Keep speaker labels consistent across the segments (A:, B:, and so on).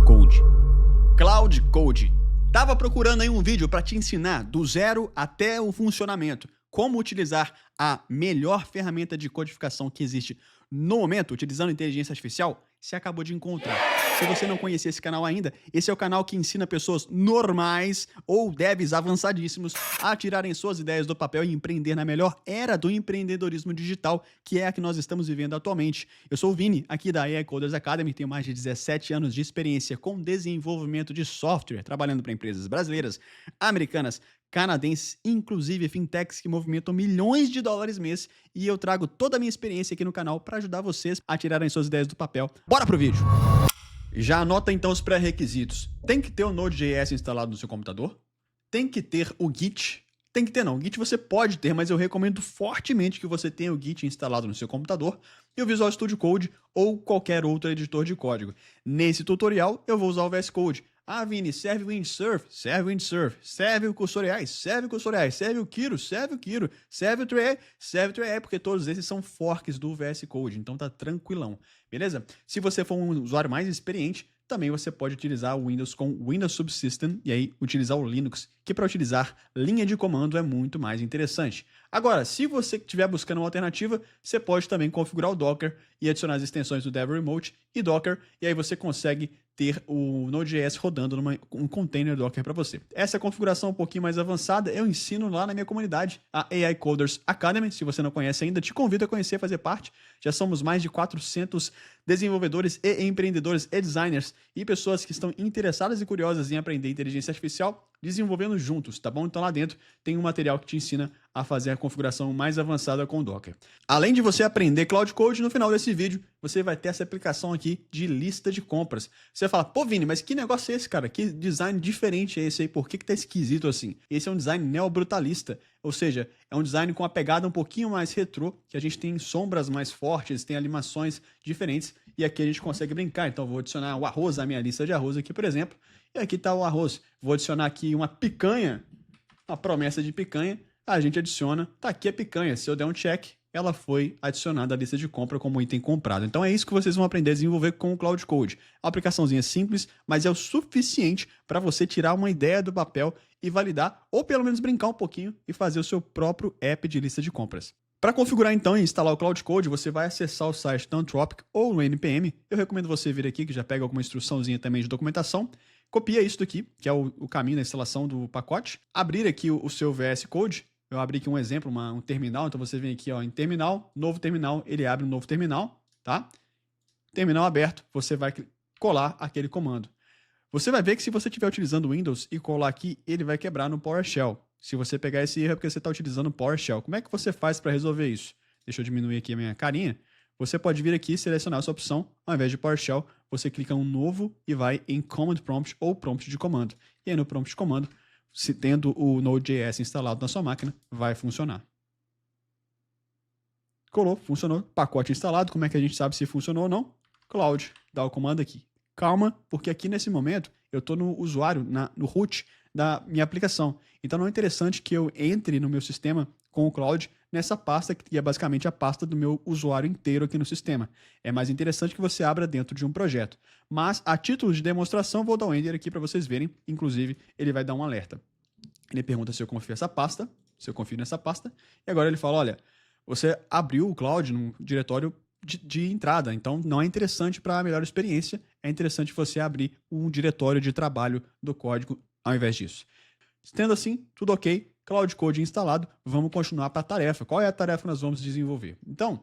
A: Code. Cloud Code. Tava procurando aí um vídeo para te ensinar do zero até o funcionamento, como utilizar a melhor ferramenta de codificação que existe no momento, utilizando inteligência artificial? Você acabou de encontrar. Se você não conhecia esse canal ainda, esse é o canal que ensina pessoas normais ou devs avançadíssimos a tirarem suas ideias do papel e empreender na melhor era do empreendedorismo digital, que é a que nós estamos vivendo atualmente. Eu sou o Vini, aqui da AI Coders Academy, tenho mais de 17 anos de experiência com desenvolvimento de software, trabalhando para empresas brasileiras, americanas, canadenses, inclusive fintechs que movimentam milhões de dólares mês, e eu trago toda a minha experiência aqui no canal para ajudar vocês a tirarem suas ideias do papel. Bora pro vídeo! Já anota então os pré-requisitos. Tem que ter o Node.js instalado no seu computador, tem que ter o Git. Tem que ter não, o Git você pode ter, mas eu recomendo fortemente que você tenha o Git instalado no seu computador e o Visual Studio Code ou qualquer outro editor de código. Nesse tutorial eu vou usar o VS Code. Ah, Vini, serve o Windsurf? Serve o Windsurf. Serve o Cursoriais? Serve o Cursoriais. Serve o Kiro? Serve o Kiro. Serve o Tree? Serve o Tree, porque todos esses são forks do VS Code, então tá tranquilão, beleza? Se você for um usuário mais experiente, também você pode utilizar o Windows com Windows Subsystem e aí utilizar o Linux, que para utilizar linha de comando é muito mais interessante. Agora, se você estiver buscando uma alternativa, você pode também configurar o Docker e adicionar as extensões do Dev Remote e Docker, e aí você consegue ter o Node.js rodando um container Docker para você. Essa configuração um pouquinho mais avançada eu ensino lá na minha comunidade, a AI Coders Academy. Se você não conhece ainda, te convido a conhecer, fazer parte. Já somos mais de 400 desenvolvedores e empreendedores e designers e pessoas que estão interessadas e curiosas em aprender inteligência artificial, desenvolvendo juntos, tá bom? Então lá dentro tem um material que te ensina a fazer a configuração mais avançada com o Docker. Além de você aprender Cloud Code, no final desse vídeo você vai ter essa aplicação aqui de lista de compras. Você vai falar, pô Vini, mas que negócio é esse, cara? Que design diferente é esse aí? Por que tá esquisito assim? Esse é um design neobrutalista, ou seja, é um design com uma pegada um pouquinho mais retrô, que a gente tem sombras mais fortes, tem animações diferentes, e aqui a gente consegue brincar. Então eu vou adicionar o arroz à minha lista de arroz aqui, por exemplo, e aqui está o arroz. Vou adicionar aqui uma picanha, uma promessa de picanha, a gente adiciona, tá aqui a picanha. Se eu der um check, ela foi adicionada à lista de compra como item comprado. Então é isso que vocês vão aprender a desenvolver com o Cloud Code. A aplicaçãozinha simples, mas é o suficiente para você tirar uma ideia do papel e validar, ou pelo menos brincar um pouquinho e fazer o seu próprio app de lista de compras. Para configurar então e instalar o Cloud Code, você vai acessar o site da Anthropic ou no NPM. Eu recomendo você vir aqui, que já pega alguma instruçãozinha também de documentação. Copia isso daqui, que é o caminho da instalação do pacote. Abrir aqui o seu VS Code. Eu abri aqui um exemplo, um terminal. Então você vem aqui ó, em terminal, novo terminal, ele abre um novo terminal, tá? Terminal aberto, você vai colar aquele comando. Você vai ver que se você estiver utilizando o Windows e colar aqui, ele vai quebrar no PowerShell. Se você pegar esse erro é porque você está utilizando o PowerShell. Como é que você faz para resolver isso? Deixa eu diminuir aqui a minha carinha. Você pode vir aqui e selecionar essa opção. Ao invés de PowerShell, você clica em novo e vai em Command Prompt ou Prompt de comando. E aí no Prompt de comando, se tendo o Node.js instalado na sua máquina, vai funcionar. Colou, funcionou. Pacote instalado. Como é que a gente sabe se funcionou ou não? Cloud, dá o comando aqui. Calma, porque aqui nesse momento eu estou no usuário, no root da minha aplicação. Então não é interessante que eu entre no meu sistema com o Cloud nessa pasta, que é basicamente a pasta do meu usuário inteiro aqui no sistema. É mais interessante que você abra dentro de um projeto. Mas, a título de demonstração, vou dar um Enter aqui para vocês verem. Inclusive, ele vai dar um alerta. Ele pergunta se eu confio nessa pasta, se eu confio nessa pasta, e agora ele fala, olha, você abriu o Cloud num diretório de entrada, então não é interessante para a melhor experiência, é interessante você abrir um diretório de trabalho do código ao invés disso. Tendo assim, tudo ok, Cloud Code instalado, vamos continuar para a tarefa. Qual é a tarefa que nós vamos desenvolver? Então,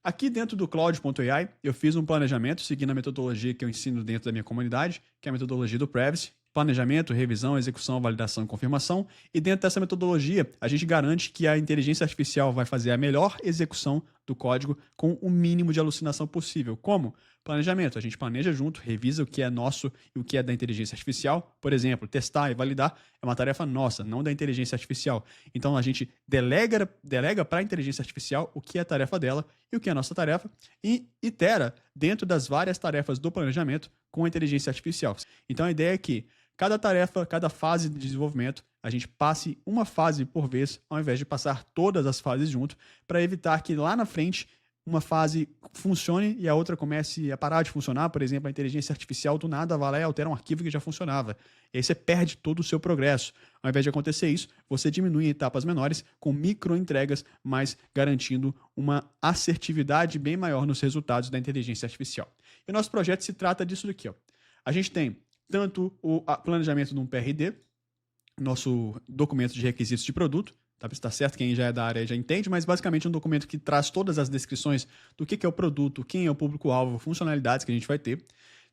A: aqui dentro do Cloud.ai, eu fiz um planejamento seguindo a metodologia que eu ensino dentro da minha comunidade, que é a metodologia do Previs. Planejamento, revisão, execução, validação e confirmação. E dentro dessa metodologia, a gente garante que a inteligência artificial vai fazer a melhor execução do código com o mínimo de alucinação possível. Como? Planejamento. A gente planeja junto, revisa o que é nosso e o que é da inteligência artificial. Por exemplo, testar e validar é uma tarefa nossa, não da inteligência artificial. Então a gente delega para a inteligência artificial o que é a tarefa dela e o que é a nossa tarefa e itera dentro das várias tarefas do planejamento com a inteligência artificial. Então a ideia é que cada tarefa, cada fase de desenvolvimento, a gente passe uma fase por vez, ao invés de passar todas as fases junto, para evitar que lá na frente uma fase funcione e a outra comece a parar de funcionar. Por exemplo, a inteligência artificial do nada vai lá e altera um arquivo que já funcionava. E aí você perde todo o seu progresso. Ao invés de acontecer isso, você diminui em etapas menores com micro entregas, mas garantindo uma assertividade bem maior nos resultados da inteligência artificial. E o nosso projeto se trata disso daqui, ó. A gente tem tanto o planejamento de um PRD, nosso documento de requisitos de produto, tá? Está certo, quem já é da área já entende, mas basicamente é um documento que traz todas as descrições do que é o produto, quem é o público-alvo, funcionalidades que a gente vai ter.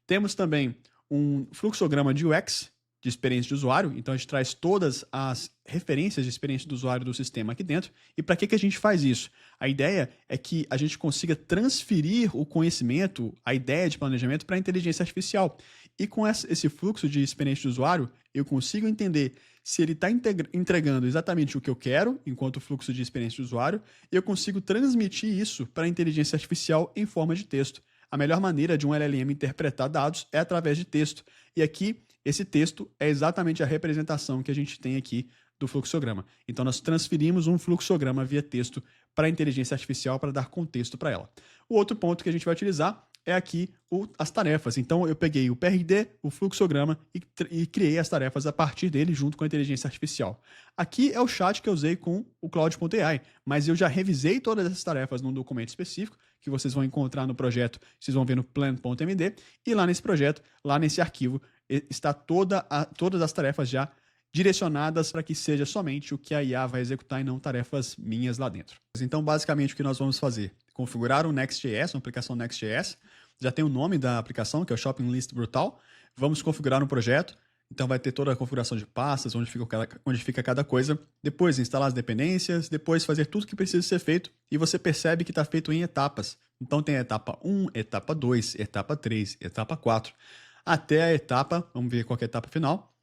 A: Temos também um fluxograma de UX, de experiência de usuário, então a gente traz todas as referências de experiência do usuário do sistema aqui dentro. E para que a gente faz isso? A ideia é que a gente consiga transferir o conhecimento, a ideia de planejamento para a inteligência artificial. E com esse fluxo de experiência de usuário, eu consigo entender se ele está entregando exatamente o que eu quero, enquanto fluxo de experiência de usuário, e eu consigo transmitir isso para a inteligência artificial em forma de texto. A melhor maneira de um LLM interpretar dados é através de texto. E aqui, esse texto é exatamente a representação que a gente tem aqui do fluxograma. Então, nós transferimos um fluxograma via texto para a inteligência artificial para dar contexto para ela. O outro ponto que a gente vai utilizar é aqui as tarefas. Então, eu peguei o PRD, o fluxograma e criei as tarefas a partir dele junto com a inteligência artificial. Aqui é o chat que eu usei com o Cloud.ai, mas eu já revisei todas essas tarefas num documento específico que vocês vão encontrar no projeto, vocês vão ver no plan.md, e lá nesse projeto, lá nesse arquivo, está todas as tarefas já direcionadas para que seja somente o que a IA vai executar e não tarefas minhas lá dentro. Então, basicamente, o que nós vamos fazer? Configurar um Next.js, uma aplicação Next.js. Já tem o nome da aplicação, que é o Shopping List Brutal. Vamos configurar um projeto. Então, vai ter toda a configuração de pastas, onde fica cada coisa. Depois, instalar as dependências. Depois, fazer tudo que precisa ser feito. E você percebe que está feito em etapas. Então, tem a etapa 1, etapa 2, etapa 3, etapa 4. Até a etapa, vamos ver qual é a etapa final,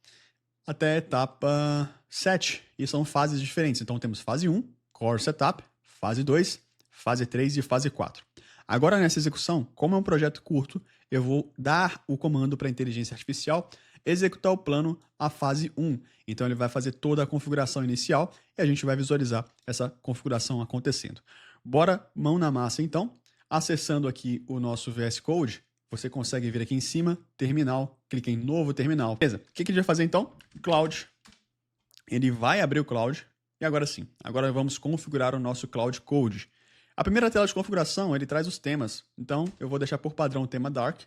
A: até a etapa 7. E são fases diferentes. Então, temos fase 1, Core Setup, fase 2, fase 3 e fase 4. Agora, nessa execução, como é um projeto curto, eu vou dar o comando para a inteligência artificial executar o plano a fase 1. Então, ele vai fazer toda a configuração inicial e a gente vai visualizar essa configuração acontecendo. Bora, mão na massa, então. Acessando aqui o nosso VS Code, você consegue vir aqui em cima, terminal, clica em novo terminal. Beleza, o que ele vai fazer então? Cloud. Ele vai abrir o Cloud e agora sim, agora vamos configurar o nosso Cloud Code. A primeira tela de configuração, ele traz os temas. Então, eu vou deixar por padrão o tema Dark.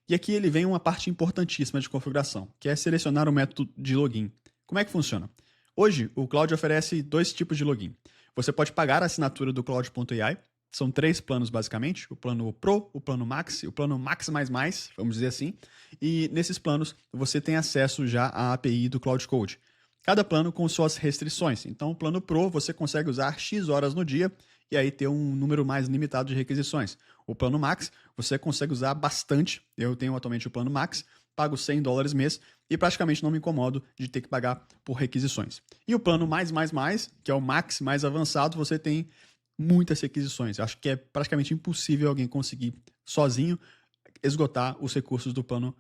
A: E aqui ele vem uma parte importantíssima de configuração, que é selecionar o método de login. Como é que funciona? Hoje, o Cloud oferece 2 tipos de login. Você pode pagar a assinatura do Cloud.ai. São 3 planos, basicamente. O plano Pro, o plano Max e o plano Max++, vamos dizer assim. E nesses planos, você tem acesso já à API do Cloud Code. Cada plano com suas restrições. Então, o plano Pro, você consegue usar X horas no dia e aí ter um número mais limitado de requisições. O plano Max, você consegue usar bastante. Eu tenho atualmente o plano Max, pago $100 mês e praticamente não me incomodo de ter que pagar por requisições. E o plano que é o Max mais avançado, você tem muitas requisições. Eu acho que é praticamente impossível alguém conseguir sozinho esgotar os recursos do plano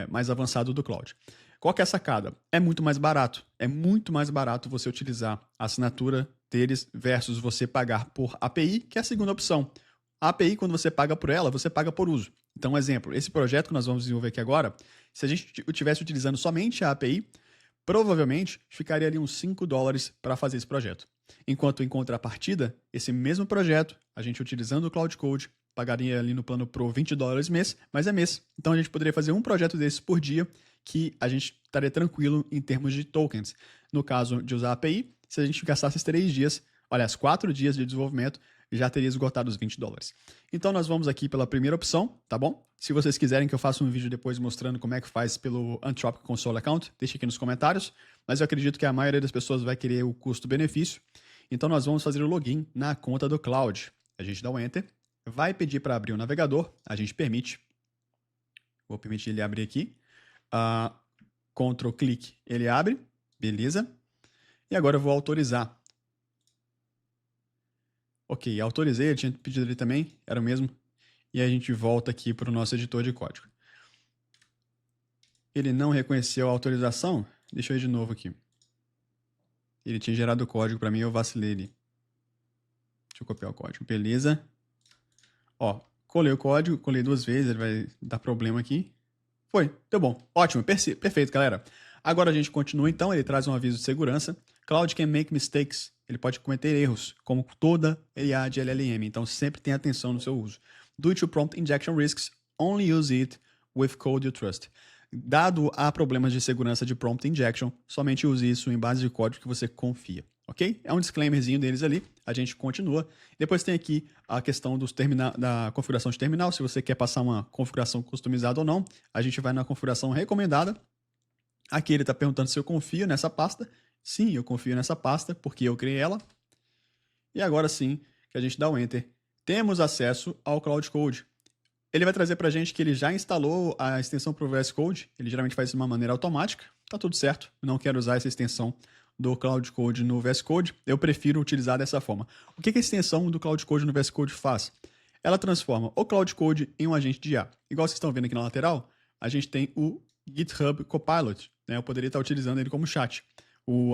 A: mais avançado do Cloud. Qual que é a sacada? É muito mais barato. É muito mais barato você utilizar a assinatura deles versus você pagar por API, que é a segunda opção. A API, quando você paga por ela, você paga por uso. Então, um exemplo, esse projeto que nós vamos desenvolver aqui agora, se a gente estivesse utilizando somente a API, provavelmente ficaria ali uns $5 para fazer esse projeto. Enquanto em contrapartida, esse mesmo projeto, a gente utilizando o Cloud Code, pagaria ali no plano Pro $20 mês, mas é mês. Então a gente poderia fazer um projeto desses por dia, que a gente estaria tranquilo em termos de tokens. No caso de usar a API, se a gente gastasse 3 dias, aliás, 4 dias de desenvolvimento, já teria esgotado os $20. Então nós vamos aqui pela primeira opção, tá bom? Se vocês quiserem que eu faça um vídeo depois mostrando como é que faz pelo Anthropic Console Account, deixe aqui nos comentários, mas eu acredito que a maioria das pessoas vai querer o custo-benefício. Então nós vamos fazer o login na conta do Cloud. A gente dá um Enter, vai pedir para abrir o navegador, a gente permite. Vou permitir ele abrir aqui. Ctrl clique, ele abre, beleza. E agora eu vou autorizar. Ok, autorizei, eu tinha pedido ali também, era o mesmo. E a gente volta aqui para o nosso editor de código. Ele não reconheceu a autorização? Deixa eu ir de novo aqui. Ele tinha gerado o código para mim, eu vacilei ali. Deixa eu copiar o código, beleza. Ó, colei o código, colei 2 vezes, ele vai dar problema aqui. Foi, deu bom. Ótimo, perfeito, galera. Agora a gente continua então, ele traz um aviso de segurança. Cloud can make mistakes. Ele pode cometer erros, como toda IA de LLM. Então sempre tenha atenção no seu uso. Due to prompt injection risks, only use it with code you trust. Dado a problemas de segurança de prompt injection, somente use isso em base de código que você confia. Ok? É um disclaimerzinho deles ali. A gente continua. Depois tem aqui a questão da configuração de terminal. Se você quer passar uma configuração customizada ou não, a gente vai na configuração recomendada. Aqui ele está perguntando se eu confio nessa pasta. Sim, eu confio nessa pasta, porque eu criei ela. E agora sim, que a gente dá o Enter, temos acesso ao Cloud Code. Ele vai trazer para a gente que ele já instalou a extensão para o VS Code. Ele geralmente faz isso de uma maneira automática. Tá tudo certo. Eu não quero usar essa extensão do Cloud Code no VS Code. Eu prefiro utilizar dessa forma. O que a extensão do Cloud Code no VS Code faz? Ela transforma o Cloud Code em um agente de IA. Igual vocês estão vendo aqui na lateral, a gente tem o GitHub Copilot. Né? Eu poderia estar utilizando ele como chat.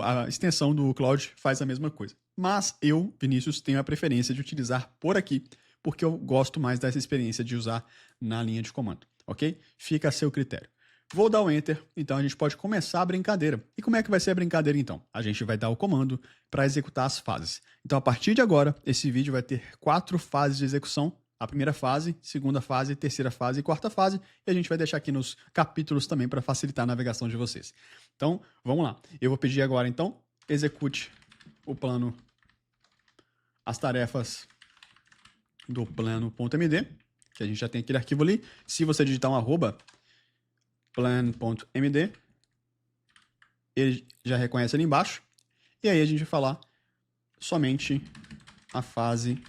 A: A extensão do Cloud faz a mesma coisa. Mas eu, Vinícius, tenho a preferência de utilizar por aqui, porque eu gosto mais dessa experiência de usar na linha de comando, ok? Fica a seu critério. Vou dar o Enter, então a gente pode começar a brincadeira. E como é que vai ser a brincadeira então? A gente vai dar o comando para executar as fases. Então a partir de agora, esse vídeo vai ter 4 fases de execução. A primeira fase, segunda fase, terceira fase e quarta fase. E a gente vai deixar aqui nos capítulos também para facilitar a navegação de vocês. Então, vamos lá. Eu vou pedir agora então, execute o plano, as tarefas do plano.md, que a gente já tem aquele arquivo ali. Se você digitar um @plan.md, ele já reconhece ali embaixo. E aí a gente vai falar somente a fase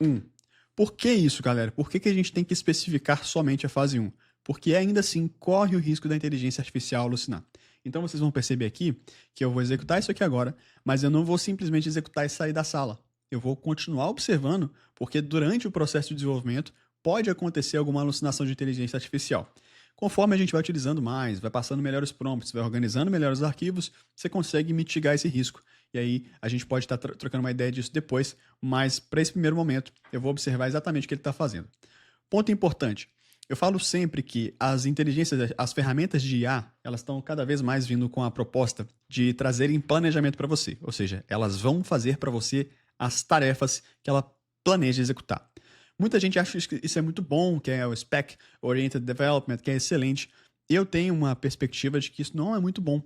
A: 1. Por que isso, galera? Por que a gente tem que especificar somente a fase 1? Porque ainda assim corre o risco da inteligência artificial alucinar. Então vocês vão perceber aqui que eu vou executar isso aqui agora, mas eu não vou simplesmente executar e sair da sala. Eu vou continuar observando, porque durante o processo de desenvolvimento pode acontecer alguma alucinação de inteligência artificial. Conforme a gente vai utilizando mais, vai passando melhores prompts, vai organizando melhores arquivos, você consegue mitigar esse risco. E aí a gente pode estar trocando uma ideia disso depois, mas para esse primeiro momento eu vou observar exatamente o que ele está fazendo. Ponto importante. Eu falo sempre que as inteligências, as ferramentas de IA, elas estão cada vez mais vindo com a proposta de trazerem planejamento para você. Ou seja, elas vão fazer para você as tarefas que ela planeja executar. Muita gente acha que isso é muito bom, que é o Spec Oriented Development, que é excelente. Eu tenho uma perspectiva de que isso não é muito bom,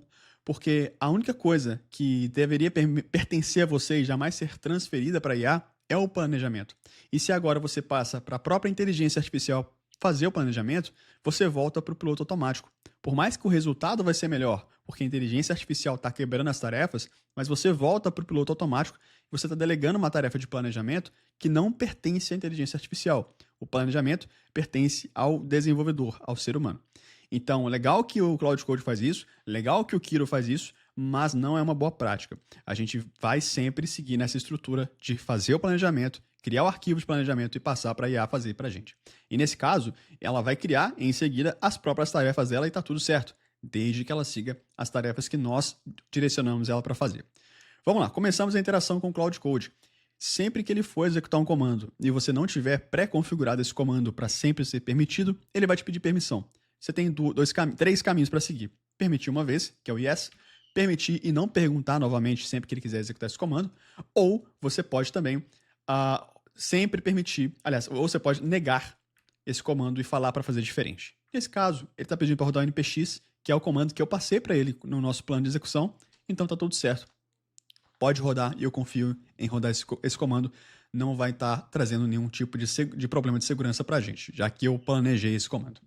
A: porque a única coisa que deveria pertencer a você e jamais ser transferida para a IA é o planejamento. E se agora você passa para a própria inteligência artificial fazer o planejamento, você volta para o piloto automático. Por mais que o resultado vai ser melhor, porque a inteligência artificial está quebrando as tarefas, mas você volta para o piloto automático e você está delegando uma tarefa de planejamento que não pertence à inteligência artificial. O planejamento pertence ao desenvolvedor, ao ser humano. Então, legal que o Cloud Code faz isso, legal que o Kiro faz isso, mas não é uma boa prática. A gente vai sempre seguir nessa estrutura de fazer o planejamento, criar o arquivo de planejamento e passar para a IA fazer para a gente. E nesse caso, ela vai criar em seguida as próprias tarefas dela e está tudo certo, desde que ela siga as tarefas que nós direcionamos ela para fazer. Vamos lá, começamos a interação com o Cloud Code. Sempre que ele for executar um comando e você não tiver pré-configurado esse comando para sempre ser permitido, ele vai te pedir permissão. Você tem 3 caminhos para seguir. Permitir uma vez, que é o yes, permitir e não perguntar novamente sempre que ele quiser executar esse comando, ou você pode também sempre permitir, aliás, ou você pode negar esse comando e falar para fazer diferente. Nesse caso, ele está pedindo para rodar o npx, que é o comando que eu passei para ele no nosso plano de execução, então está tudo certo. Pode rodar e eu confio em rodar esse comando, não vai estar trazendo nenhum tipo de problema de segurança para a gente, já que eu planejei esse comando.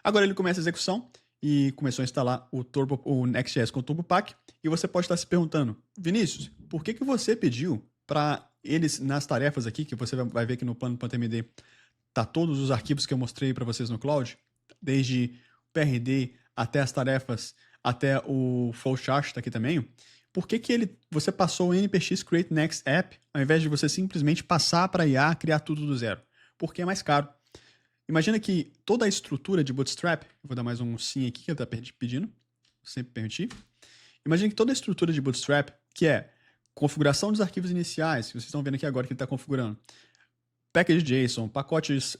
A: Agora ele começa a execução e começou a instalar o Next.js com o TurboPack, e você pode estar se perguntando, Vinícius, por que você pediu para eles, nas tarefas aqui, que você vai ver aqui no plano.md, tá todos os arquivos que eu mostrei para vocês no Cloud, desde o PRD até as tarefas, até o flowchart tá aqui também. Por que você passou o npx create next app, ao invés de você simplesmente passar para a IA criar tudo do zero? Porque é mais caro. Imagina que toda a estrutura de Bootstrap, eu vou dar mais um sim aqui que ele está pedindo, sempre permitir. Imagina que toda a estrutura de Bootstrap, que é configuração dos arquivos iniciais, que vocês estão vendo aqui agora que ele está configurando, package.json, pacotes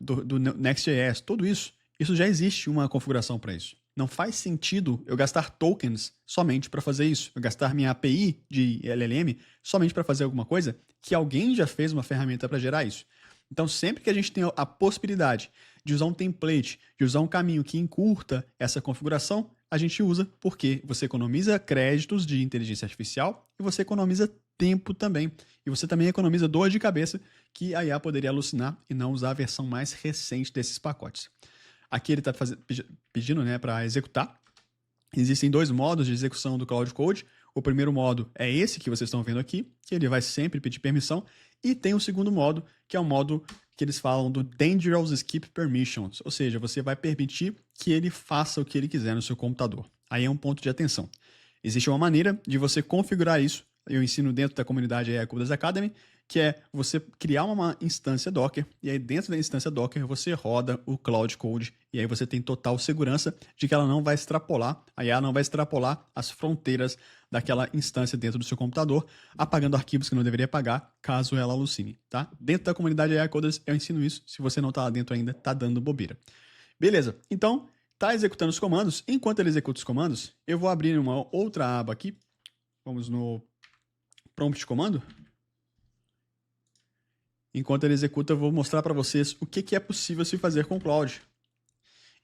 A: do Next.js, tudo isso já existe uma configuração para isso. Não faz sentido eu gastar tokens somente para fazer isso. Eu gastar minha API de LLM somente para fazer alguma coisa que alguém já fez uma ferramenta para gerar isso. Então, sempre que a gente tem a possibilidade de usar um template, de usar um caminho que encurta essa configuração, a gente usa porque você economiza créditos de inteligência artificial e você economiza tempo também. E você também economiza dor de cabeça que a IA poderia alucinar e não usar a versão mais recente desses pacotes. Aqui ele está pedindo, né, para executar. Existem 2 modos de execução do Cloud Code. O primeiro modo é esse que vocês estão vendo aqui, que ele vai sempre pedir permissão. E tem o segundo modo, que é o modo que eles falam do Dangerous Skip Permissions. Ou seja, você vai permitir que ele faça o que ele quiser no seu computador. Aí é um ponto de atenção. Existe uma maneira de você configurar isso. Eu ensino dentro da comunidade AI Coders Academy, que é você criar uma instância Docker, e aí dentro da instância Docker você roda o Cloud Code, e aí você tem total segurança de que ela não vai extrapolar, a IA não vai extrapolar as fronteiras daquela instância dentro do seu computador, apagando arquivos que não deveria apagar, caso ela alucine, tá? Dentro da comunidade AI Coders eu ensino isso, se você não tá lá dentro ainda, tá dando bobeira. Beleza, então, tá executando os comandos, enquanto ele executa os comandos, eu vou abrir uma outra aba aqui, vamos no prompt de comando. Enquanto ele executa, eu vou mostrar para vocês o que é possível se fazer com o Cloud.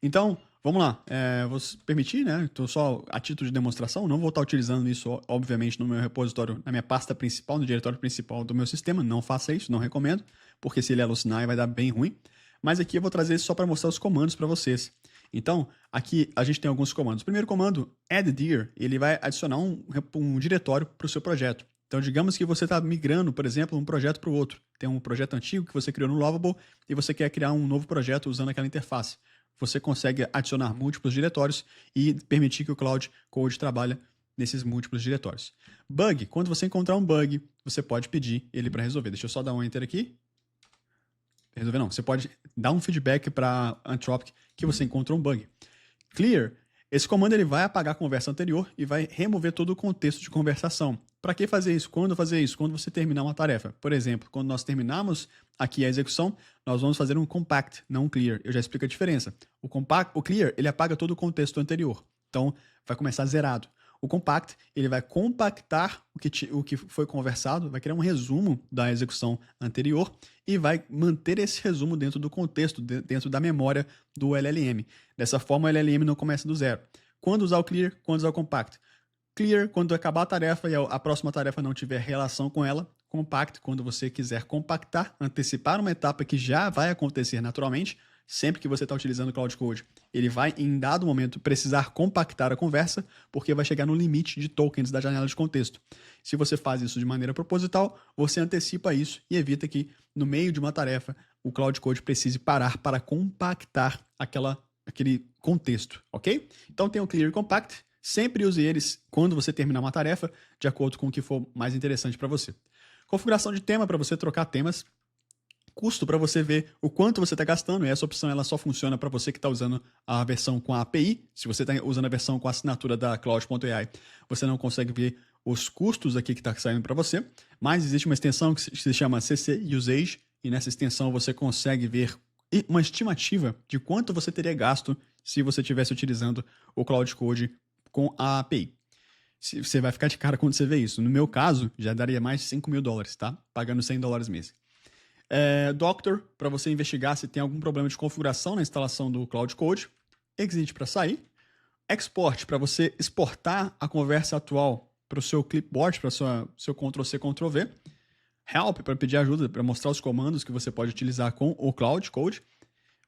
A: Então, vamos lá. Vou permitir, né? Estou só a título de demonstração, não vou estar utilizando isso, obviamente, no meu repositório, na minha pasta principal, no diretório principal do meu sistema. Não faça isso, não recomendo, porque se ele alucinar, vai dar bem ruim. Mas aqui eu vou trazer isso só para mostrar os comandos para vocês. Então, aqui a gente tem alguns comandos. O primeiro comando, add dir, ele vai adicionar um diretório para o seu projeto. Então, digamos que você está migrando, por exemplo, um projeto para o outro. Tem um projeto antigo que você criou no Lovable e você quer criar um novo projeto usando aquela interface. Você consegue adicionar múltiplos diretórios e permitir que o Cloud Code trabalhe nesses múltiplos diretórios. Bug, quando você encontrar um bug, você pode pedir ele para resolver. Deixa eu só dar um enter aqui. Resolver não, você pode dar um feedback para Anthropic que você encontrou um bug. Clear, esse comando ele vai apagar a conversa anterior e vai remover todo o contexto de conversação. Para que fazer isso? Quando fazer isso? Quando você terminar uma tarefa. Por exemplo, quando nós terminarmos aqui a execução, nós vamos fazer um compact, não um clear. Eu já explico a diferença. O clear, ele apaga todo o contexto anterior. Então, vai começar zerado. O compact, ele vai compactar o que foi conversado, vai criar um resumo da execução anterior e vai manter esse resumo dentro do contexto, dentro da memória do LLM. Dessa forma, o LLM não começa do zero. Quando usar o clear, quando usar o compact? Clear, quando acabar a tarefa e a próxima tarefa não tiver relação com ela. Compact, quando você quiser compactar, antecipar uma etapa que já vai acontecer naturalmente. Sempre que você está utilizando o Cloud Code, ele vai, em dado momento, precisar compactar a conversa, porque vai chegar no limite de tokens da janela de contexto. Se você faz isso de maneira proposital, você antecipa isso e evita que, no meio de uma tarefa, o Cloud Code precise parar para compactar aquele contexto, ok? Então tem o Clear e Compact. Sempre use eles quando você terminar uma tarefa, de acordo com o que for mais interessante para você. Configuração de tema para você trocar temas. Custo para você ver o quanto você está gastando, e essa opção ela só funciona para você que está usando a versão com a API. Se você está usando a versão com a assinatura da Cloud.ai, você não consegue ver os custos aqui que está saindo para você, mas existe uma extensão que se chama CC Usage, e nessa extensão você consegue ver uma estimativa de quanto você teria gasto se você estivesse utilizando o Cloud Code com a API. Você vai ficar de cara quando você vê isso. No meu caso, já daria mais de $5.000, tá? Pagando $100 mês. Doctor, para você investigar se tem algum problema de configuração na instalação do Cloud Code. Exit para sair. Export, para você exportar a conversa atual para o seu clipboard, para o seu Ctrl+C, Ctrl+V. Help, para pedir ajuda, para mostrar os comandos que você pode utilizar com o Cloud Code.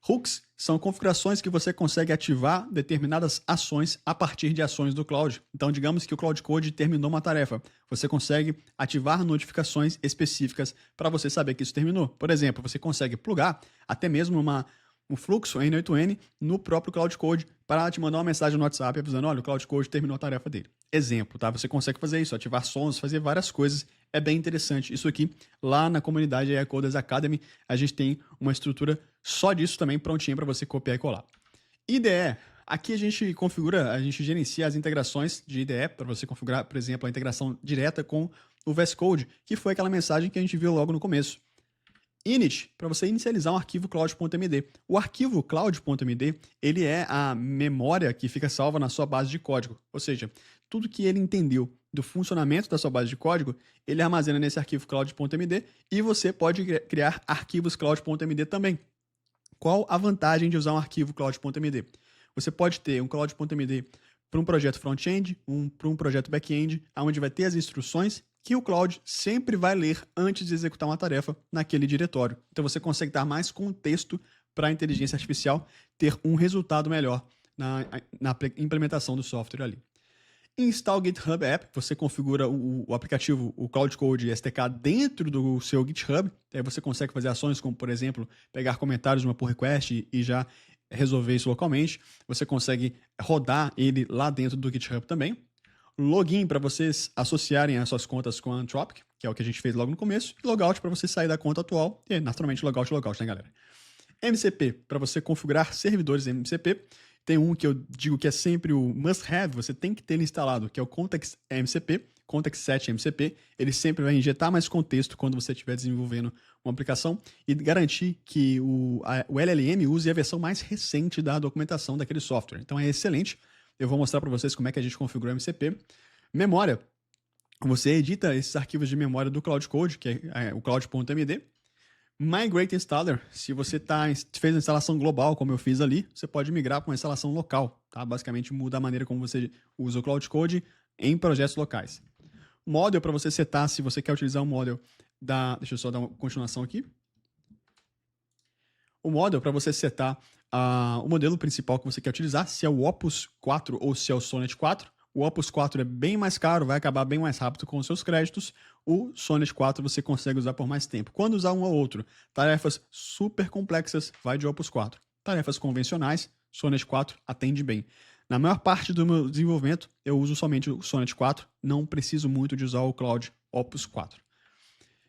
A: Hooks são configurações que você consegue ativar determinadas ações a partir de ações do Cloud. Então, digamos que o Cloud Code terminou uma tarefa. Você consegue ativar notificações específicas para você saber que isso terminou. Por exemplo, você consegue plugar até mesmo um fluxo N8N no próprio Cloud Code para te mandar uma mensagem no WhatsApp avisando, olha, o Cloud Code terminou a tarefa dele. Exemplo, tá? Você consegue fazer isso, ativar sons, fazer várias coisas. É bem interessante. Isso aqui, lá na comunidade AI Coders Academy, a gente tem uma estrutura só disso também prontinha para você copiar e colar. IDE. Aqui a gente configura, a gente gerencia as integrações de IDE para você configurar, por exemplo, a integração direta com o VS Code, que foi aquela mensagem que a gente viu logo no começo. init, para você inicializar um arquivo cloud.md. O arquivo cloud.md, ele é a memória que fica salva na sua base de código. Ou seja, tudo que ele entendeu do funcionamento da sua base de código, ele armazena nesse arquivo cloud.md e você pode criar arquivos cloud.md também. Qual a vantagem de usar um arquivo cloud.md? Você pode ter um cloud.md para um projeto front-end, para um projeto back-end, onde vai ter as instruções que o Cloud sempre vai ler antes de executar uma tarefa naquele diretório. Então você consegue dar mais contexto para a inteligência artificial ter um resultado melhor na implementação do software ali. Install GitHub App, você configura o aplicativo, o Cloud Code SDK dentro do seu GitHub, aí você consegue fazer ações como, por exemplo, pegar comentários de uma pull request e já resolver isso localmente. Você consegue rodar ele lá dentro do GitHub também. Login para vocês associarem as suas contas com a Anthropic, que é o que a gente fez logo no começo, e logout para você sair da conta atual, e naturalmente logout, né, galera? MCP, para você configurar servidores MCP, tem um que eu digo que é sempre o must-have, você tem que ter ele instalado, que é o Context MCP, Context Set MCP, ele sempre vai injetar mais contexto quando você estiver desenvolvendo uma aplicação e garantir que o LLM use a versão mais recente da documentação daquele software. Então é excelente. Eu vou mostrar para vocês como é que a gente configura o MCP. Memória. Você edita esses arquivos de memória do Cloud Code, que é o cloud.md. Migrate Installer. Se você fez a instalação global, como eu fiz ali, você pode migrar para uma instalação local. Tá? Basicamente muda a maneira como você usa o Cloud Code em projetos locais. Model, para você setar, se você quer utilizar um model Deixa eu só dar uma continuação aqui. O model, para você setar o modelo principal que você quer utilizar, se é o Opus 4 ou se é o Sonnet 4. O Opus 4 é bem mais caro, vai acabar bem mais rápido com os seus créditos. O Sonnet 4 você consegue usar por mais tempo. Quando usar um ou outro, tarefas super complexas, vai de Opus 4. Tarefas convencionais, Sonnet 4 atende bem. Na maior parte do meu desenvolvimento, eu uso somente o Sonnet 4, não preciso muito de usar o Cloud Opus 4.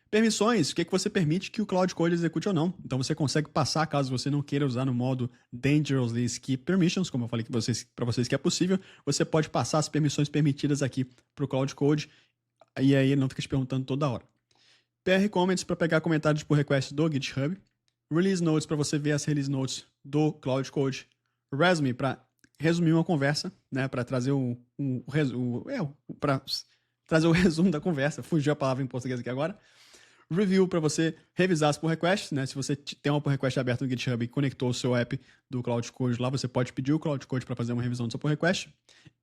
A: Permissões, o que você permite que o Cloud Code execute ou não. Então você consegue passar, caso você não queira usar no modo Dangerously Skip Permissions, como eu falei para vocês que é possível, você pode passar as permissões permitidas aqui para o Cloud Code, e aí ele não fica te perguntando toda hora. PR Comments para pegar comentários por request do GitHub. Release Notes para você ver as release notes do Cloud Code. Resume para resumir uma conversa, né, para trazer trazer o resumo da conversa. Fugiu a palavra em português aqui agora. Review para você revisar as pull requests, né? Se você tem uma pull request aberta no GitHub e conectou o seu app do Cloud Code lá, você pode pedir o Cloud Code para fazer uma revisão do seu pull request.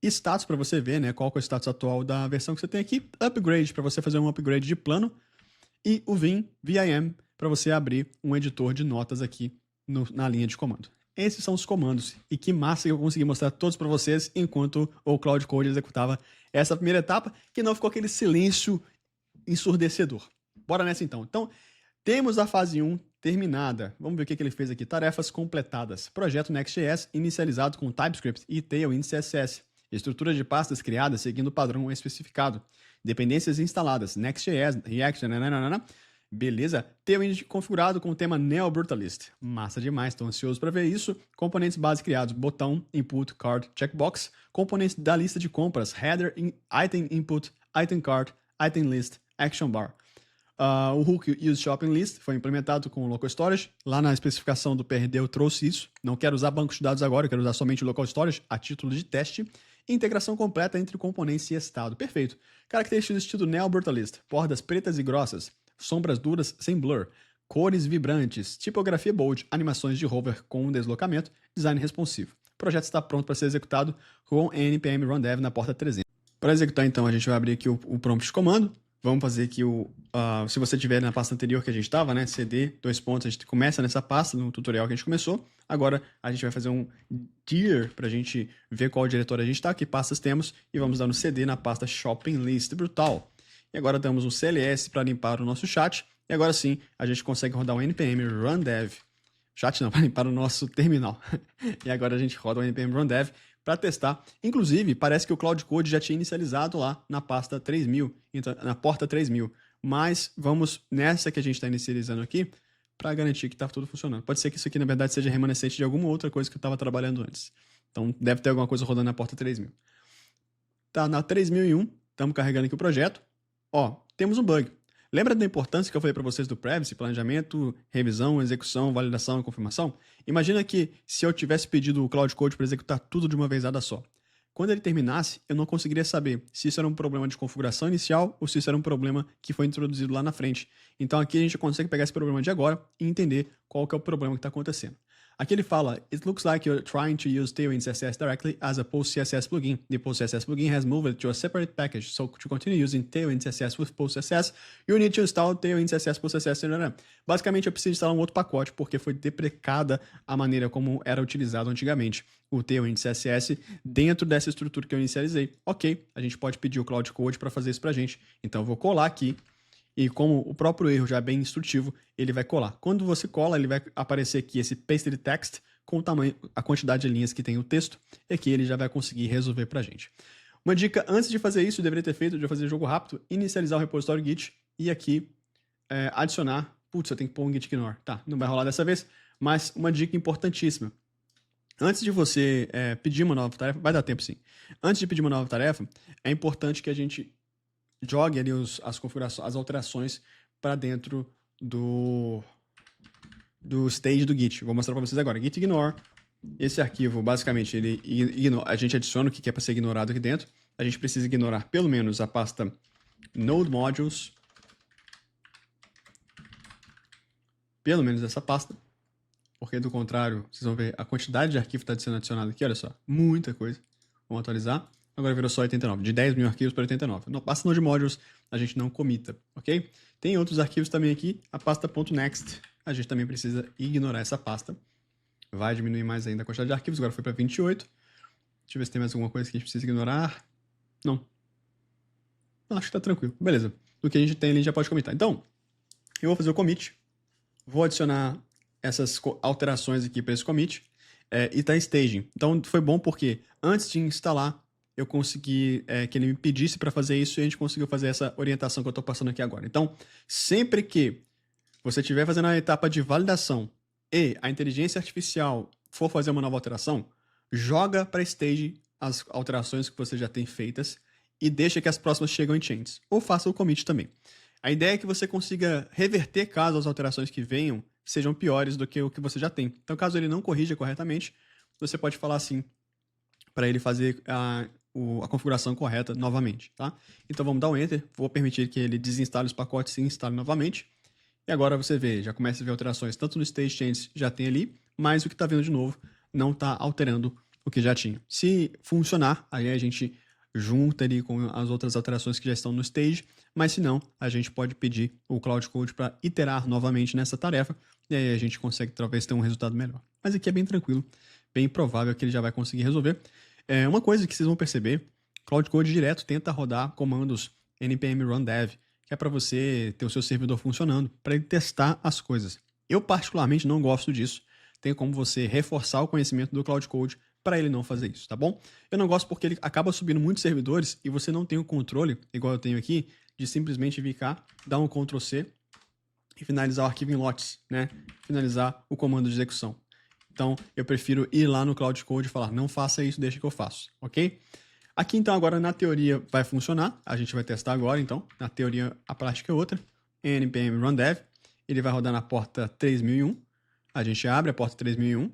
A: Status para você ver, né, qual é o status atual da versão que você tem aqui. Upgrade para você fazer um upgrade de plano. E o Vim para você abrir um editor de notas aqui na linha de comando. Esses são os comandos. E que massa que eu consegui mostrar todos para vocês enquanto o Cloud Code executava essa primeira etapa, que não ficou aquele silêncio ensurdecedor. Bora nessa então. Então, temos a fase 1 terminada. Vamos ver o que ele fez aqui. Tarefas completadas. Projeto Next.js inicializado com TypeScript e Tailwind CSS. Estrutura de pastas criadas seguindo o padrão especificado. Dependências instaladas. Next.js, React, nananana. Beleza. Tailwind configurado com o tema Neo Brutalist. Massa demais, estou ansioso para ver isso. Componentes base criados. Botão, input, card, checkbox. Componentes da lista de compras. Header, item input, item card, item list, action bar. O hook use shopping list foi implementado com o local storage. Lá na especificação do PRD eu trouxe isso. Não quero usar banco de dados agora, eu quero usar somente o local storage a título de teste. Integração completa entre componentes e estado. Perfeito. Características do estilo Neo Brutalist. Bordas pretas e grossas. Sombras duras sem blur. Cores vibrantes. Tipografia bold. Animações de hover com deslocamento. Design responsivo. O projeto está pronto para ser executado com npm run dev na porta 300. Para executar então a gente vai abrir aqui o prompt de comando. Vamos fazer aqui se você tiver na pasta anterior que a gente estava, né, cd, a gente começa nessa pasta, no tutorial que a gente começou. Agora a gente vai fazer um dir para a gente ver qual diretório a gente está, que pastas temos, e vamos dar no cd na pasta shopping list, brutal. E agora damos um cls para limpar o nosso chat, e agora sim a gente consegue rodar um npm run dev. Chat não, para limpar o nosso terminal. E agora a gente roda o npm run dev para testar. Inclusive, parece que o Cloud Code já tinha inicializado lá na pasta 3000, na porta 3000. Mas vamos nessa que a gente está inicializando aqui para garantir que está tudo funcionando. Pode ser que isso aqui, na verdade, seja remanescente de alguma outra coisa que eu estava trabalhando antes. Então, deve ter alguma coisa rodando na porta 3000. Tá na 3001, estamos carregando aqui o projeto. Ó, temos um bug. Lembra da importância que eu falei para vocês do privacy, planejamento, revisão, execução, validação e confirmação? Imagina que se eu tivesse pedido o Cloud Code para executar tudo de uma vezada só. Quando ele terminasse, eu não conseguiria saber se isso era um problema de configuração inicial ou se isso era um problema que foi introduzido lá na frente. Então aqui a gente consegue pegar esse problema de agora e entender qual que é o problema que está acontecendo. Aqui ele fala, it looks like you're trying to use Tailwind CSS directly as a PostCSS plugin. The PostCSS plugin has moved to a separate package. So to continue using Tailwind CSS with PostCSS, you need to install Tailwind CSS PostCSS. Basicamente, eu preciso instalar um outro pacote porque foi deprecada a maneira como era utilizado antigamente o Tailwind CSS dentro dessa estrutura que eu inicializei. Ok, a gente pode pedir o Cloud Code para fazer isso para a gente. Então eu vou colar aqui. E como o próprio erro já é bem instrutivo, ele vai colar. Quando você cola, ele vai aparecer aqui esse pasted text com o tamanho, a quantidade de linhas que tem o texto, e aqui ele já vai conseguir resolver pra gente. Uma dica, antes de fazer isso, eu deveria ter feito, de fazer jogo rápido, inicializar o repositório Git e aqui adicionar, putz, eu tenho que pôr um git ignore. Tá, não vai rolar dessa vez, mas uma dica importantíssima. Antes de você pedir uma nova tarefa, vai dar tempo sim. Antes de pedir uma nova tarefa, é importante que a gente jogue ali as configurações, as alterações para dentro do stage do Git. Vou mostrar para vocês agora. Git ignore. Esse arquivo, basicamente, ele a gente adiciona o que é para ser ignorado aqui dentro. A gente precisa ignorar pelo menos a pasta node modules. Pelo menos essa pasta. Porque do contrário, vocês vão ver a quantidade de arquivo que está sendo adicionado aqui. Olha só, muita coisa. Vamos atualizar. Agora virou só 89, de 10 mil arquivos para 89. Na pasta node modules, a gente não comita, ok? Tem outros arquivos também aqui, a pasta .next, a gente também precisa ignorar essa pasta. Vai diminuir mais ainda a quantidade de arquivos, agora foi para 28. Deixa eu ver se tem mais alguma coisa que a gente precisa ignorar. Não. Acho que tá tranquilo. Beleza. Do que a gente tem ali, já pode comitar. Então, eu vou fazer o commit, vou adicionar essas alterações aqui para esse commit, e tá em staging. Então, foi bom porque antes de instalar, eu consegui que ele me pedisse para fazer isso e a gente conseguiu fazer essa orientação que eu estou passando aqui agora. Então, sempre que você estiver fazendo a etapa de validação e a inteligência artificial for fazer uma nova alteração, joga para stage as alterações que você já tem feitas e deixa que as próximas chegam em chains. Ou faça o commit também. A ideia é que você consiga reverter caso as alterações que venham sejam piores do que o que você já tem. Então, caso ele não corrija corretamente, você pode falar assim para ele fazer a configuração correta novamente, tá? Então vamos dar um Enter, vou permitir que ele desinstale os pacotes e instale novamente. E agora você vê, já começa a ver alterações, tanto no Stage Change já tem ali, mas o que está vendo de novo não está alterando o que já tinha. Se funcionar, aí a gente junta ali com as outras alterações que já estão no Stage, mas se não, a gente pode pedir o Cloud Code para iterar novamente nessa tarefa, e aí a gente consegue talvez ter um resultado melhor. Mas aqui é bem tranquilo, bem provável que ele já vai conseguir resolver. Uma coisa que vocês vão perceber, Cloud Code direto tenta rodar comandos npm run dev, que é para você ter o seu servidor funcionando, para ele testar as coisas. Eu particularmente não gosto disso. Tem como você reforçar o conhecimento do Cloud Code para ele não fazer isso, tá bom? Eu não gosto porque ele acaba subindo muitos servidores e você não tem o controle, igual eu tenho aqui, de simplesmente vir cá, dar um Ctrl C e finalizar o arquivo em lotes, né? Finalizar o comando de execução. Então, eu prefiro ir lá no Cloud Code e falar, não faça isso, deixa que eu faço, ok? Aqui, então, agora na teoria vai funcionar. A gente vai testar agora, então. Na teoria, a prática é outra. npm run dev. Ele vai rodar na porta 3001. A gente abre a porta 3001.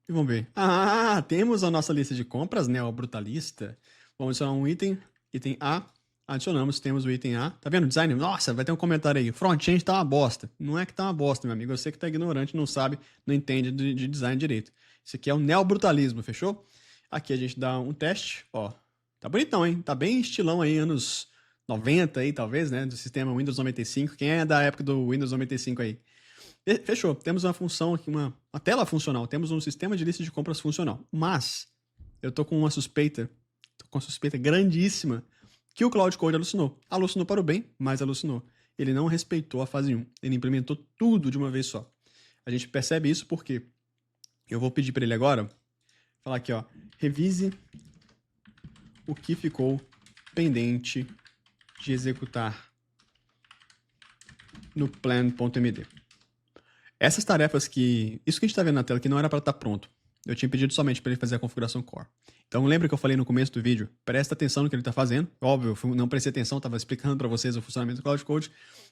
A: E vamos ver. Ah, temos a nossa lista de compras, né? O brutalista. Vamos adicionar um item. Item A. Adicionamos, temos o item A. Tá vendo o design? Nossa, vai ter um comentário aí. Front-end tá uma bosta. Não é que tá uma bosta, meu amigo. Eu sei que tá ignorante, não sabe, não entende de design direito. Isso aqui é o neobrutalismo, fechou? Aqui a gente dá um teste, ó. Tá bonitão, hein? Tá bem estilão aí, anos 90 aí, talvez, né? Do sistema Windows 95. Quem é da época do Windows 95 aí? Fechou. Temos uma função aqui, uma tela funcional. Temos um sistema de lista de compras funcional. Mas, eu tô com uma suspeita grandíssima que o Cloud Code alucinou. Alucinou para o bem, mas alucinou. Ele não respeitou a fase 1. Ele implementou tudo de uma vez só. A gente percebe isso porque eu vou pedir para ele agora, falar aqui, ó, revise o que ficou pendente de executar no plan.md. Essas tarefas isso que a gente está vendo na tela que não era para estar pronto. eu tinha pedido somente para ele fazer a configuração core. Então lembra que eu falei no começo do vídeo, presta atenção no que ele está fazendo. Óbvio, eu não prestei atenção, estava explicando para vocês o funcionamento do Cloud Code,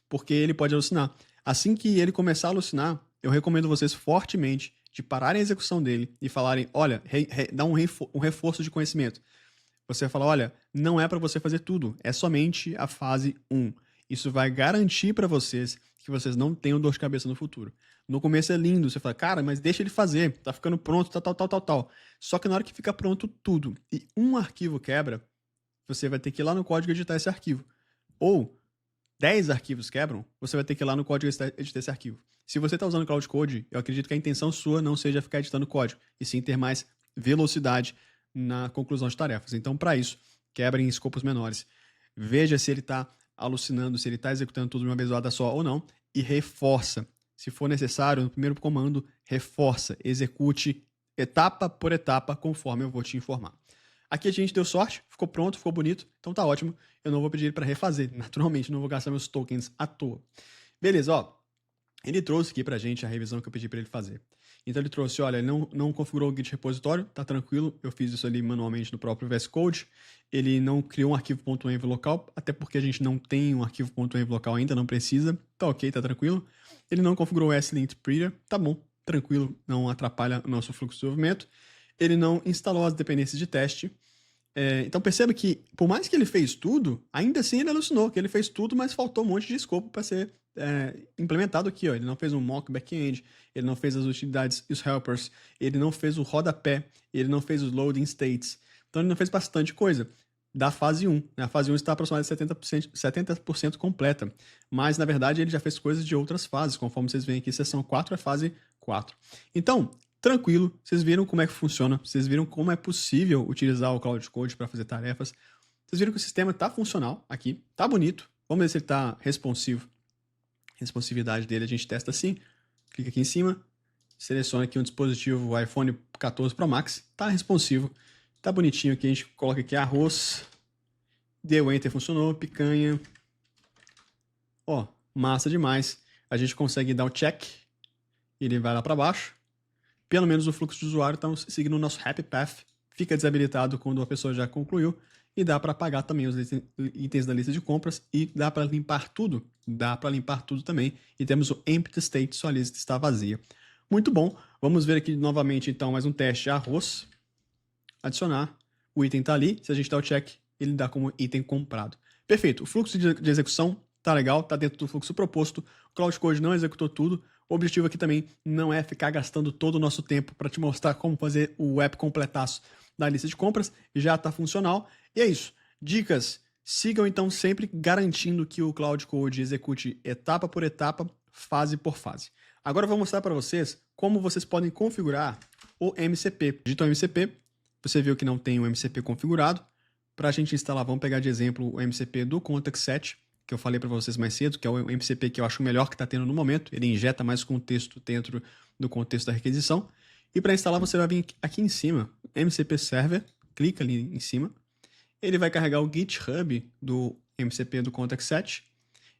A: porque ele pode alucinar. Assim que ele começar a alucinar, eu recomendo vocês fortemente de pararem a execução dele e falarem, olha, dá um reforço de conhecimento. Você vai falar, olha, não é para você fazer tudo, é somente a fase 1. Isso vai garantir para vocês que vocês não tenham dor de cabeça no futuro. No começo é lindo, você fala, cara, mas deixa ele fazer, tá ficando pronto, tal. Só que na hora que fica pronto tudo e um arquivo quebra, você vai ter que ir lá no código e editar esse arquivo. Ou 10 arquivos quebram, você vai ter que ir lá no código e editar esse arquivo. Se você está usando Cloud Code, eu acredito que a intenção sua não seja ficar editando código, e sim ter mais velocidade na conclusão de tarefas. Então, para isso, quebrem em escopos menores. Veja se ele está alucinando, se ele está executando tudo de uma vez só ou não, e reforça. Se for necessário, no primeiro comando, reforça, execute etapa por etapa, conforme eu vou te informar. Aqui a gente deu sorte, ficou pronto, ficou bonito, então tá ótimo. Eu não vou pedir para refazer, naturalmente, não vou gastar meus tokens à toa. Beleza, ó. Ele trouxe aqui pra gente a revisão que eu pedi para ele fazer. Então ele trouxe, olha, ele não configurou o Git repositório, tá tranquilo, eu fiz isso ali manualmente no próprio VS Code. Ele não criou um arquivo .env local, até porque a gente não tem um arquivo .env local ainda, não precisa, tá ok, tá tranquilo. Ele não configurou o S-Lint Interpreter, tá bom, tranquilo, não atrapalha o nosso fluxo de desenvolvimento. Ele não instalou as dependências de teste. Então perceba que, por mais que ele fez tudo, ainda assim ele alucinou, que ele fez tudo, mas faltou um monte de escopo para ser implementado aqui. Ó. Ele não fez um mock backend, ele não fez as utilidades e os helpers, ele não fez o rodapé, ele não fez os loading states. Então ele não fez bastante coisa da fase 1. A fase 1 está aproximadamente 70% completa, mas na verdade ele já fez coisas de outras fases, conforme vocês veem aqui, seção 4 é fase 4. Então, tranquilo, vocês viram como é que funciona, vocês viram como é possível utilizar o Cloud Code para fazer tarefas, vocês viram que o sistema está funcional aqui, está bonito, vamos ver se ele está responsivo. Responsividade dele a gente testa assim, clica aqui em cima, seleciona aqui um dispositivo iPhone 14 Pro Max, está responsivo, está bonitinho aqui, a gente coloca aqui arroz, deu Enter, funcionou, picanha, ó, massa demais, a gente consegue dar o check, ele vai lá para baixo, pelo menos o fluxo de usuário está seguindo o nosso Happy Path, fica desabilitado quando a pessoa já concluiu, e dá para apagar também os itens da lista de compras, e dá para limpar tudo também, e temos o Empty State, sua lista está vazia. Muito bom, vamos ver aqui novamente então mais um teste, arroz, adicionar, o item está ali, se a gente dá o check, ele dá como item comprado. Perfeito, o fluxo de execução está legal, está dentro do fluxo proposto, o Cloud Code não executou tudo. O objetivo aqui também não é ficar gastando todo o nosso tempo para te mostrar como fazer o app completaço da lista de compras, já está funcional. E é isso. Dicas, sigam então sempre garantindo que o Cloud Code execute etapa por etapa, fase por fase. Agora eu vou mostrar para vocês como vocês podem configurar o MCP. Digita o MCP, você viu que não tem o MCP configurado. Para a gente instalar, vamos pegar de exemplo o MCP do Contact7, que eu falei para vocês mais cedo, que é o MCP que eu acho o melhor que está tendo no momento. Ele injeta mais contexto dentro do contexto da requisição. E para instalar, você vai vir aqui em cima, MCP Server, clica ali em cima. Ele vai carregar o GitHub do MCP do Contact7.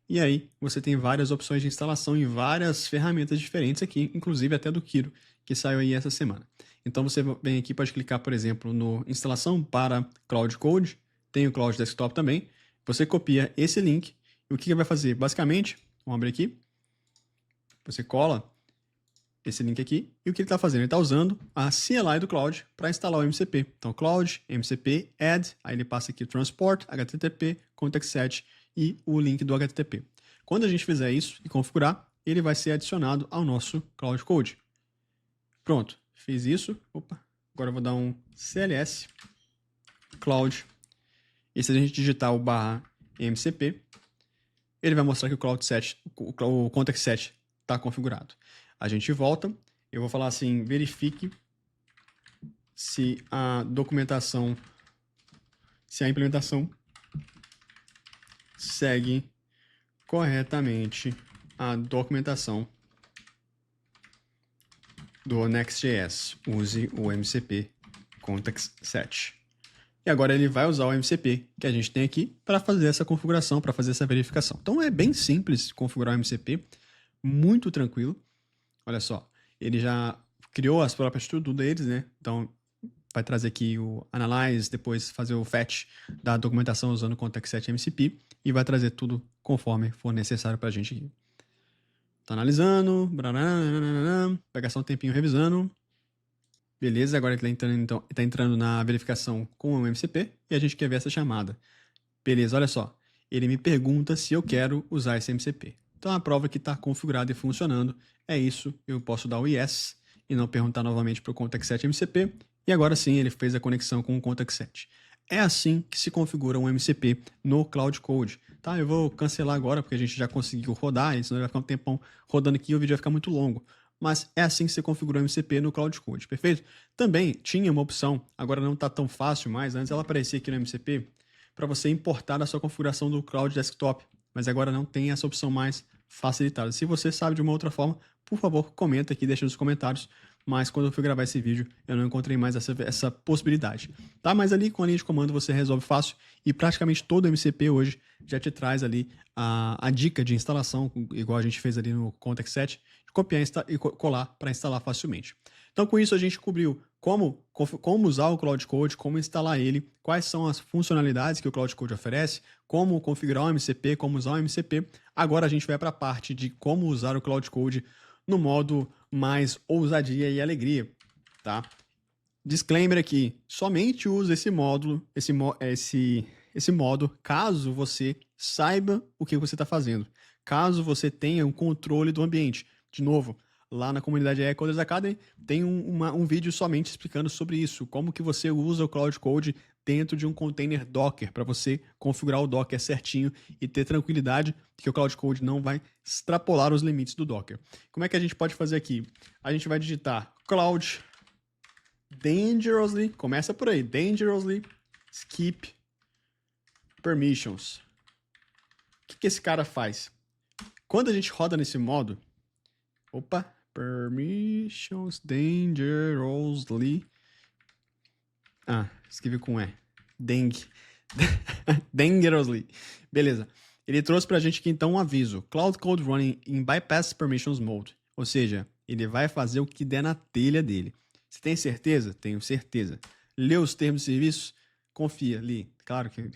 A: E aí você tem várias opções de instalação em várias ferramentas diferentes aqui, inclusive até do Kiro, que saiu aí essa semana. Então você vem aqui, pode clicar, por exemplo, no instalação para Cloud Code, tem o Cloud Desktop também. Você copia esse link e o que ele vai fazer? Basicamente, vamos abrir aqui, você cola esse link aqui e o que ele está fazendo? Ele está usando a CLI do Cloud para instalar o MCP. Então, Cloud, MCP, Add, aí ele passa aqui Transport, HTTP, Contact7 e o link do HTTP. Quando a gente fizer isso e configurar, ele vai ser adicionado ao nosso Cloud Code. Pronto, fiz isso. Opa, agora eu vou dar um CLS Cloud. E se a gente digitar o /MCP, ele vai mostrar que o Contact7 está configurado. A gente volta, eu vou falar assim, verifique se a documentação, se a implementação segue corretamente a documentação do Next.js. Use o MCP Contact7. E agora ele vai usar o MCP que a gente tem aqui para fazer essa configuração, para fazer essa verificação. Então é bem simples configurar o MCP, muito tranquilo. Olha só, ele já criou as próprias tudo deles, né? Então, vai trazer aqui o analyze, depois fazer o fetch da documentação usando o context-set MCP e vai trazer tudo conforme for necessário pra gente aqui. Tá analisando, vai gastar um tempinho revisando. Beleza, agora ele tá entrando na verificação com o MCP e a gente quer ver essa chamada. Beleza, olha só. Ele me pergunta se eu quero usar esse MCP. Então a prova que está configurada e funcionando é isso. Eu posso dar o yes e não perguntar novamente para o context-set MCP. E agora sim ele fez a conexão com o context-set. É assim que se configura um MCP no Cloud Code. Tá, eu vou cancelar agora porque a gente já conseguiu rodar, senão vai ficar um tempão rodando aqui e o vídeo vai ficar muito longo. Mas é assim que você configura o MCP no Cloud Code, perfeito? Também tinha uma opção, agora não está tão fácil mais, antes ela aparecia aqui no MCP, para você importar a sua configuração do Cloud Desktop, mas agora não tem essa opção mais facilitada. Se você sabe de uma outra forma, por favor, comenta aqui, deixa nos comentários, mas quando eu fui gravar esse vídeo, eu não encontrei mais essa possibilidade. Tá? Mas ali com a linha de comando você resolve fácil e praticamente todo MCP hoje já te traz ali a dica de instalação, igual a gente fez ali no context-set, de copiar e colar para instalar facilmente. Então com isso a gente cobriu como usar o Cloud Code, como instalar ele, quais são as funcionalidades que o Cloud Code oferece, como configurar o MCP, como usar o MCP. Agora a gente vai para a parte de como usar o Cloud Code no modo mais ousadia e alegria, tá? Disclaimer aqui, somente use esse módulo, esse modo caso você saiba o que você está fazendo, caso você tenha um controle do ambiente. De novo, lá na comunidade AI Coders Academy tem um vídeo somente explicando sobre isso, como que você usa o Cloud Code dentro de um container Docker, para você configurar o Docker certinho e ter tranquilidade que o Cloud Code não vai extrapolar os limites do Docker. Como é que a gente pode fazer aqui? A gente vai digitar Cloud Dangerously, começa por aí, Dangerously Skip Permissions. O que esse cara faz? Quando a gente roda nesse modo, Permissions Dangerously. Escrevi com E. Dangerously. Beleza. Ele trouxe pra gente aqui então um aviso. Cloud Code Running in Bypass Permissions Mode. Ou seja, ele vai fazer o que der na telha dele. Você tem certeza? Tenho certeza. Lê os termos de serviço? Confia, li. Claro que...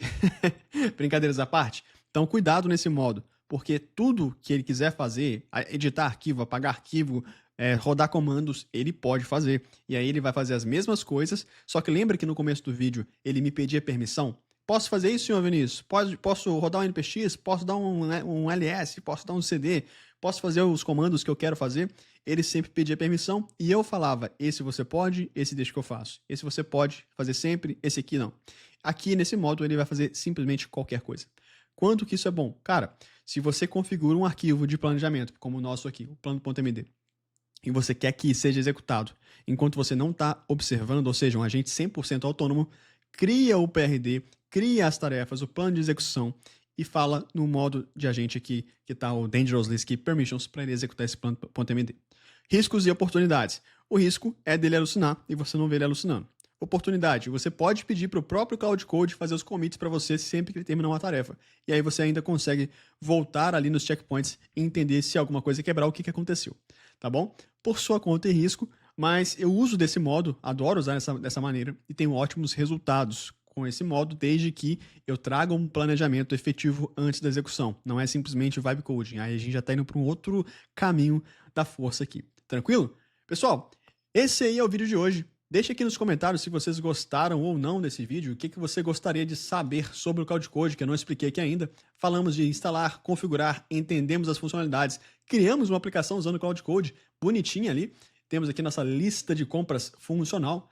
A: Brincadeiras à parte. Então cuidado nesse modo. Porque tudo que ele quiser fazer, editar arquivo, apagar arquivo, rodar comandos, ele pode fazer. E aí ele vai fazer as mesmas coisas, só que lembra que no começo do vídeo ele me pedia permissão? Posso fazer isso, senhor Vinícius? Posso rodar um NPX? Posso dar um LS? Posso dar um CD? Posso fazer os comandos que eu quero fazer? Ele sempre pedia permissão e eu falava, esse você pode, esse deixa que eu faço. Esse você pode fazer sempre, esse aqui não. Aqui nesse modo ele vai fazer simplesmente qualquer coisa. Quanto que isso é bom? Cara, se você configura um arquivo de planejamento, como o nosso aqui, o plano.md, e você quer que seja executado enquanto você não está observando, ou seja, um agente 100% autônomo, cria o PRD, cria as tarefas, o plano de execução e fala no modo de agente aqui, que está o Dangerously Skip Permissions, para ele executar esse plano.md. Riscos e oportunidades. O risco é dele alucinar e você não vê ele alucinando. Oportunidade, você pode pedir para o próprio Cloud Code fazer os commits para você sempre que ele terminar uma tarefa. E aí você ainda consegue voltar ali nos checkpoints e entender se alguma coisa quebrar, o que aconteceu. Tá bom? Por sua conta e risco, mas eu uso desse modo, adoro usar dessa maneira e tenho ótimos resultados com esse modo, desde que eu traga um planejamento efetivo antes da execução. Não é simplesmente vibe coding. Aí a gente já está indo para um outro caminho da força aqui. Tranquilo? Pessoal, esse aí é o vídeo de hoje. Deixe aqui nos comentários se vocês gostaram ou não desse vídeo, o que você gostaria de saber sobre o Cloud Code, que eu não expliquei aqui ainda. Falamos de instalar, configurar, entendemos as funcionalidades, criamos uma aplicação usando o Cloud Code, bonitinha ali. Temos aqui nossa lista de compras funcional.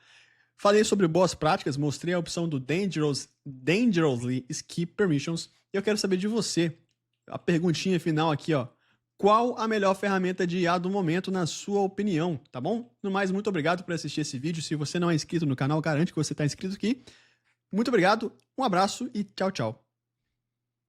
A: Falei sobre boas práticas, mostrei a opção do Dangerously Skip Permissions. E eu quero saber de você, a perguntinha final aqui, ó. Qual a melhor ferramenta de IA do momento, na sua opinião, tá bom? No mais, muito obrigado por assistir esse vídeo. Se você não é inscrito no canal, garante que você está inscrito aqui. Muito obrigado, um abraço e tchau, tchau.